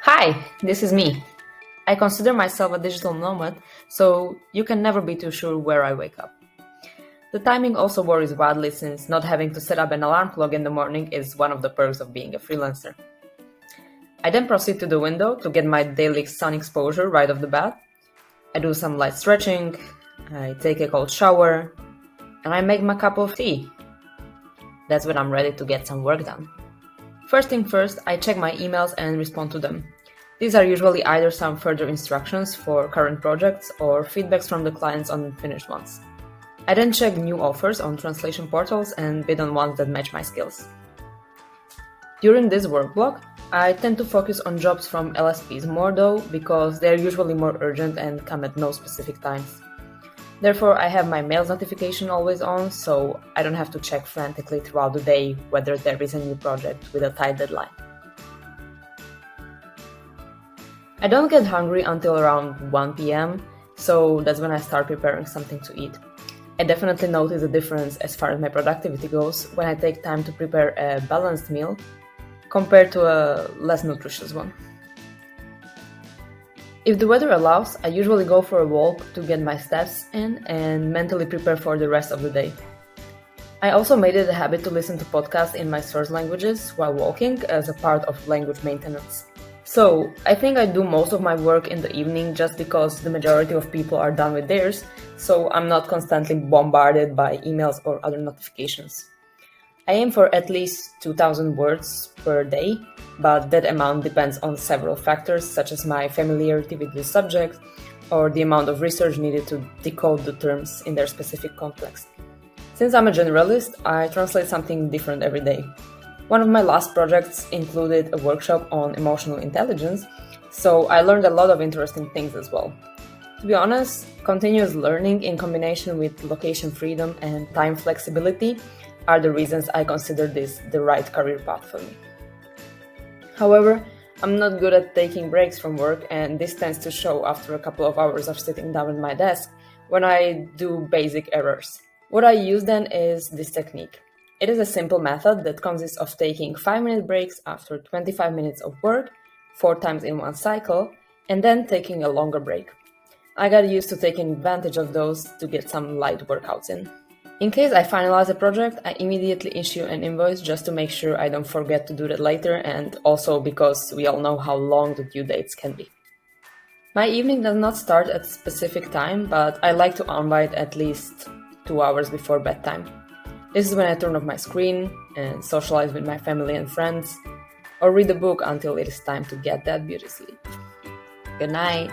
Hi, this is me. I consider myself a digital nomad, so you can never be too sure where I wake up. The timing also varies wildly since not having to set up an alarm clock in the morning is one of the perks of being a freelancer. I then proceed to the window to get my daily sun exposure right off the bat. I do some light stretching, I take a cold shower, and I make my cup of tea. That's when I'm ready to get some work done. First thing first, I check my emails and respond to them. These are usually either some further instructions for current projects or feedbacks from the clients on finished ones. I then check new offers on translation portals and bid on ones that match my skills. During this work block, I tend to focus on jobs from LSPs more though, because they're usually more urgent and come at no specific times. Therefore, I have my mails notification always on, so I don't have to check frantically throughout the day whether there is a new project with a tight deadline. I don't get hungry until around 1 p.m, so that's when I start preparing something to eat. I definitely notice a difference as far as my productivity goes when I take time to prepare a balanced meal compared to a less nutritious one. If the weather allows, I usually go for a walk to get my steps in and mentally prepare for the rest of the day. I also made it a habit to listen to podcasts in my source languages while walking as a part of language maintenance. So, I think I do most of my work in the evening just because the majority of people are done with theirs, so I'm not constantly bombarded by emails or other notifications. I aim for at least 2,000 words per day, but that amount depends on several factors such as my familiarity with the subject or the amount of research needed to decode the terms in their specific context. Since I'm a generalist, I translate something different every day. One of my last projects included a workshop on emotional intelligence, so I learned a lot of interesting things as well. To be honest, continuous learning in combination with location freedom and time flexibility are the reasons I consider this the right career path for me. However, I'm not good at taking breaks from work, and this tends to show after a couple of hours of sitting down at my desk when I do basic errors. What I use then is this technique. It is a simple method that consists of taking 5-minute breaks after 25 minutes of work, 4 times in one cycle, and then taking a longer break. I got used to taking advantage of those to get some light workouts in. In case I finalize a project, I immediately issue an invoice just to make sure I don't forget to do that later, and also because we all know how long the due dates can be. My evening does not start at a specific time, but I like to unwind at least 2 hours before bedtime. This is when I turn off my screen and socialize with my family and friends, or read a book until it is time to get that beauty sleep. Good night!